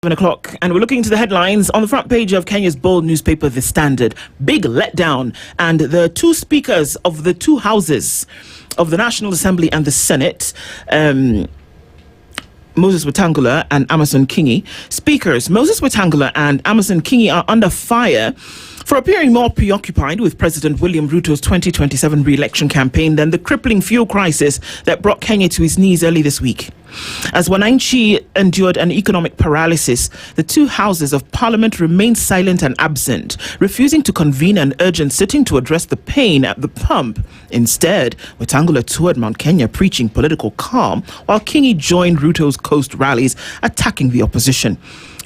7 o'clock, and we're looking into the headlines on the front page of Kenya's bold newspaper, The Standard. Big letdown, and the two speakers of the two houses of the National Assembly and the Senate, Moses Wetangula and Amason Kingi. Speakers Moses Wetangula and Amason Kingi are under fire for appearing more preoccupied with President William Ruto's 2027 re-election campaign than the crippling fuel crisis that brought Kenya to its knees early this week. As Wananchi endured an economic paralysis, the two houses of Parliament remained silent and absent, refusing to convene an urgent sitting to address the pain at the pump. Instead, Wetangula toured Mount Kenya preaching political calm, while Kingi joined Ruto's coast rallies, attacking the opposition.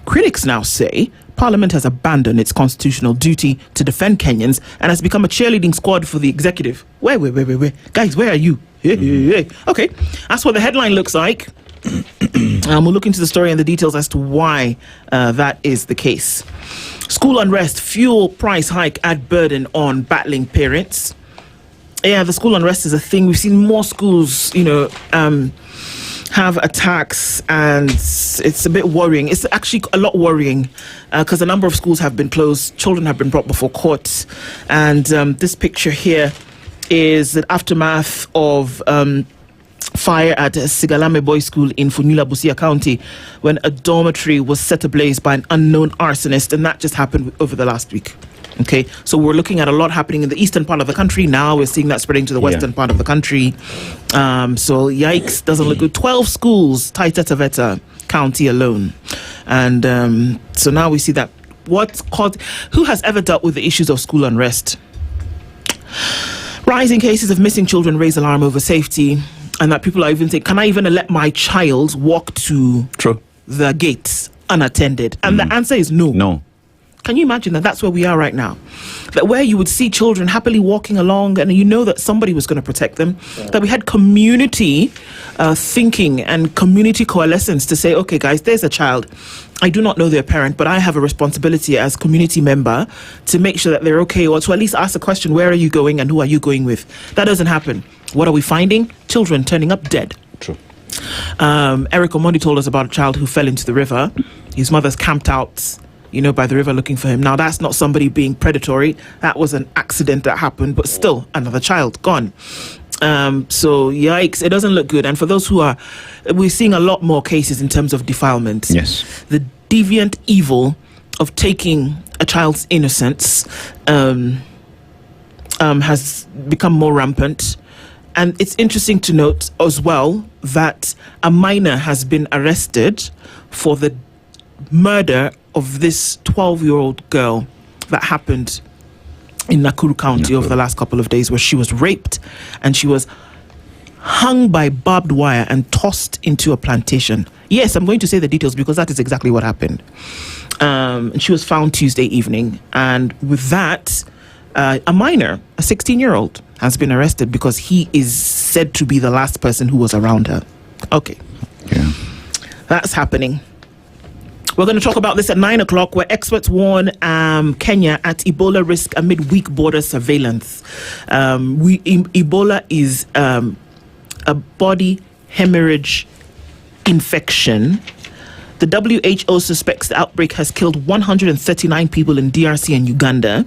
Critics now say Parliament has abandoned its constitutional duty to defend Kenyans and has become a cheerleading squad for the executive. Where? Guys, where are you? Okay, that's what the headline looks like. We'll look into the story and the details as to why that is the case. School unrest, fuel price hike add burden on battling parents. Yeah, the school unrest is a thing. We've seen more schools, have attacks, and it's a bit worrying. It's actually a lot worrying because a number of schools have been closed. Children have been brought before court. And this picture here is the aftermath of fire at Sigalame Boys School in Funyula, Busia County, when a dormitory was set ablaze by an unknown arsonist, and that just happened over the last week. Okay, so we're looking at a lot happening in the eastern part of the country. Now we're seeing that spreading to the western part of the country. So yikes, doesn't look good. 12 schools, Taita Taveta County alone. And so now we see that who has ever dealt with the issues of school unrest? Rising cases of missing children raise alarm over safety, and that people are even saying, can I even let my child walk to the gates unattended? And the answer is no. No. Can you imagine that that's where we are right now? That where you would see children happily walking along and you know that somebody was going to protect them. Yeah. That we had community thinking and community coalescence to say, okay, guys, there's a child. I do not know their parent, but I have a responsibility as community member to make sure that they're okay, or to at least ask the question, where are you going and who are you going with? That doesn't happen. What are we finding? Children turning up dead. True. Eric Omondi told us about a child who fell into the river. His mother's camped out, by the river looking for him. Now, that's not somebody being predatory. That was an accident that happened, but still, another child gone. So, yikes, it doesn't look good. And for those we're seeing a lot more cases in terms of defilement. Yes. The deviant evil of taking a child's innocence has become more rampant. And it's interesting to note as well that a minor has been arrested for the murder of this 12-year-old girl that happened in Nakuru County over the last couple of days, where she was raped and she was hung by barbed wire and tossed into a plantation. Yes, I'm going to say the details because that is exactly what happened. And she was found Tuesday evening. And with that, a minor, a 16-year-old, has been arrested because he is said to be the last person who was around her. Okay. Yeah. That's happening. We're going to talk about this at 9 o'clock, where experts warn Kenya at Ebola risk amid weak border surveillance. Ebola is a body hemorrhage infection. The WHO suspects the outbreak has killed 139 people in DRC and Uganda.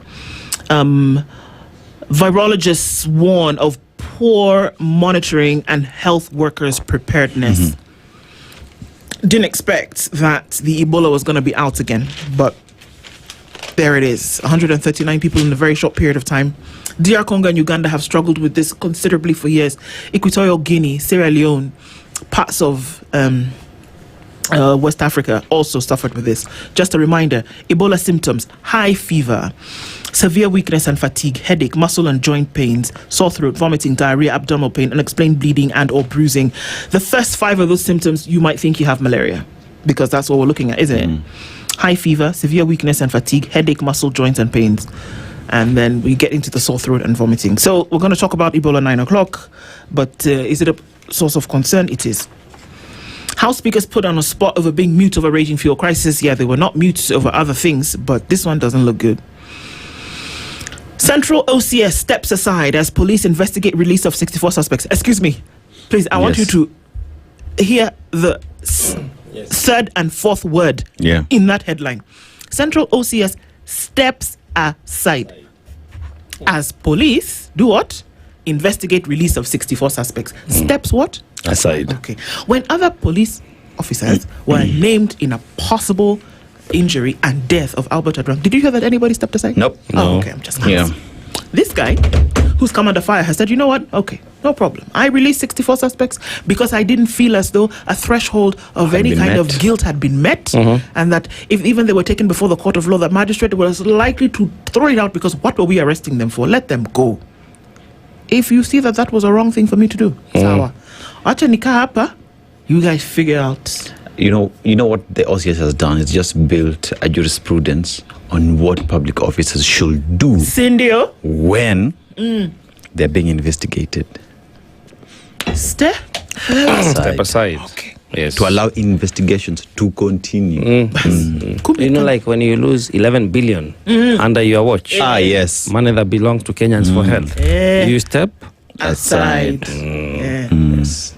Virologists warn of poor monitoring and health workers' preparedness. Mm-hmm. Didn't expect that the Ebola was going to be out again, but there it is. 139 people in a very short period of time. DR Congo and Uganda have struggled with this considerably for years. Equatorial Guinea, Sierra Leone, parts of West Africa also suffered with this. Just a reminder, Ebola symptoms: high fever, severe weakness and fatigue, headache, muscle and joint pains, sore throat, vomiting, diarrhea, abdominal pain, unexplained bleeding and or bruising. The first 5 of those symptoms, you might think you have malaria, because that's what we're looking at, isn't it? High fever, severe weakness and fatigue, headache, muscle, joints and pains. And then we get into the sore throat and vomiting. So we're going to talk about Ebola 9 o'clock, but is it a source of concern? It is. House speakers put on a spot over being mute over raging fuel crisis. Yeah, they were not mute over other things, but this one doesn't look good. Central OCS steps aside as police investigate release of 64 suspects. Excuse me, please, I want you to hear the third and fourth word in that headline. Central OCS steps aside as police do what? Investigate release of 64 suspects. Steps what? Aside. Okay. When other police officers were named in a possible injury and death of Albert Ojwang, did you hear that anybody stepped aside? Nope. Oh, okay. I'm just asking. This guy, who's come under fire, has said, you know what? Okay, no problem. I released 64 suspects because I didn't feel as though a threshold of any kind of guilt had been met, and that if even they were taken before the court of law, the magistrate was likely to throw it out because what were we arresting them for? Let them go. If you see that was a wrong thing for me to do, sawa. Acha nika hapa, you guys figure out. You know what the OCS has done? It's just built a jurisprudence on what public officers should do when they're being investigated. Step aside. Okay. Yes. To allow investigations to continue. You know, like when you lose 11 billion under your watch. Yes. Money that belongs to Kenyans for health. You step aside. Yes.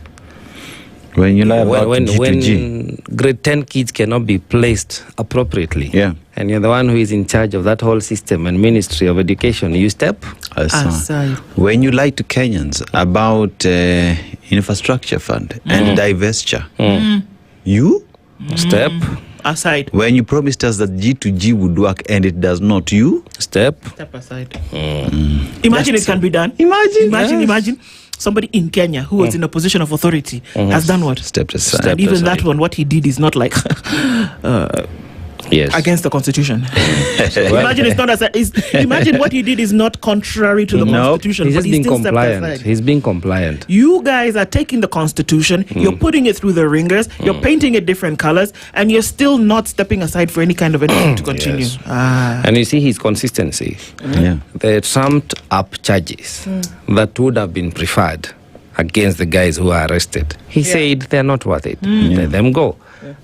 When you lie about when G2G. grade 10 kids cannot be placed appropriately, and you're the one who is in charge of that whole system and Ministry of Education, you step aside. When you lie to Kenyans about infrastructure fund and divestiture, you step aside. When you promised us that G2G would work and it does not, you step aside. Imagine it can be done. Imagine somebody in Kenya who was in a position of authority has done what? Stepped aside. And even that one, what he did is not like against the Constitution. Imagine it's not imagine what he did is not contrary to the Constitution. He's just being compliant. He's being compliant. You guys are taking the Constitution, you're putting it through the ringers, you're painting it different colors, and you're still not stepping aside for any kind of anything to continue. And you see his consistency. The trumped up charges that would have been preferred against the guys who are arrested. He said they're not worth it. Let them go.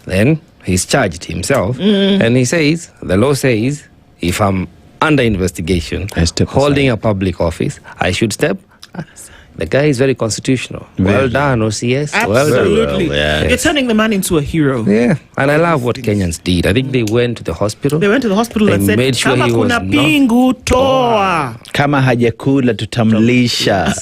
Then he's charged himself, and he says, the law says, if I'm under investigation, holding a public office, I should step. The guy is very constitutional. Well done, OCS. Absolutely. You're turning the man into a hero. Yeah. And I love what Kenyans did. I think they went to the hospital. They went to the hospital and said, made sure kama he was kuna pingu toa. Kama hajakula tutamlisha.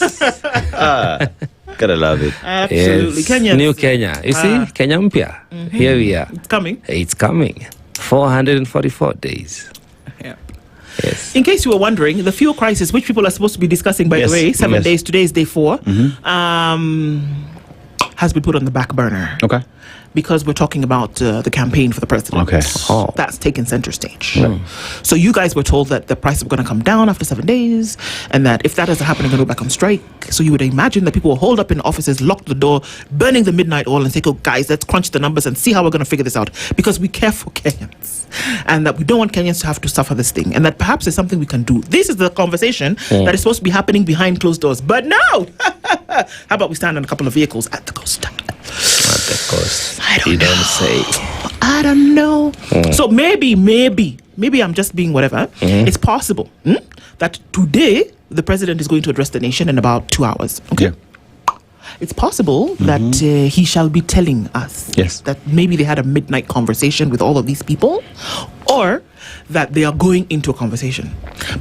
Gotta love it. Absolutely. Yes. Kenyans. New Kenya. You see, Kenya mpya. Here we are. It's coming. It's coming. 444 days. Yes. In case you were wondering, the fuel crisis, which people are supposed to be discussing, by the way, 7 days, today is day 4, has been put on the back burner. Okay. Because we're talking about the campaign for the president. Okay. That's taken center stage. So you guys were told that the price is going to come down after 7 days, and that if that doesn't happen, they're going to go back on strike. So you would imagine that people will hold up in offices, lock the door, burning the midnight oil, and say, oh, guys, let's crunch the numbers and see how we're going to figure this out. Because we care for Kenyans, and that we don't want Kenyans to have to suffer this thing, and that perhaps there's something we can do. This is the conversation that is supposed to be happening behind closed doors. But no! How about we stand on a couple of vehicles at the coast? I don't know. So maybe I'm just being whatever. It's possible that today the president is going to address the nation in about 2 hours. Okay. It's possible that he shall be telling us that maybe they had a midnight conversation with all of these people, or that they are going into a conversation.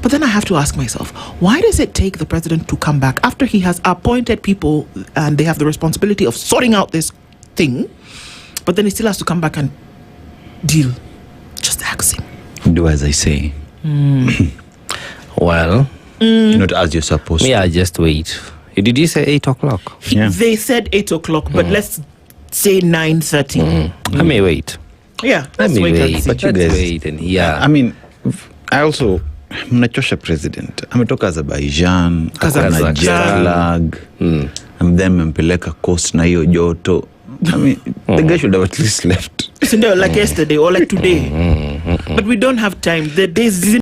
But then I have to ask myself, why does it take the president to come back after he has appointed people and they have the responsibility of sorting out this thing, but then he still has to come back and deal? Just ask him. Do as I say. Well, not as you're supposed to. Yeah, just wait. Did you say 8 o'clock? They said 8 o'clock, but let's say 9:30. I may wait. Yeah, let's wait. But you guys, wait and I mean, I also mnachosha president ametoka Azerbaijan, akona jet lag, and then mpeleka coast na hiyo joto. I mean, the guy should have at least left. So no, like yesterday or like today. But we don't have time. The days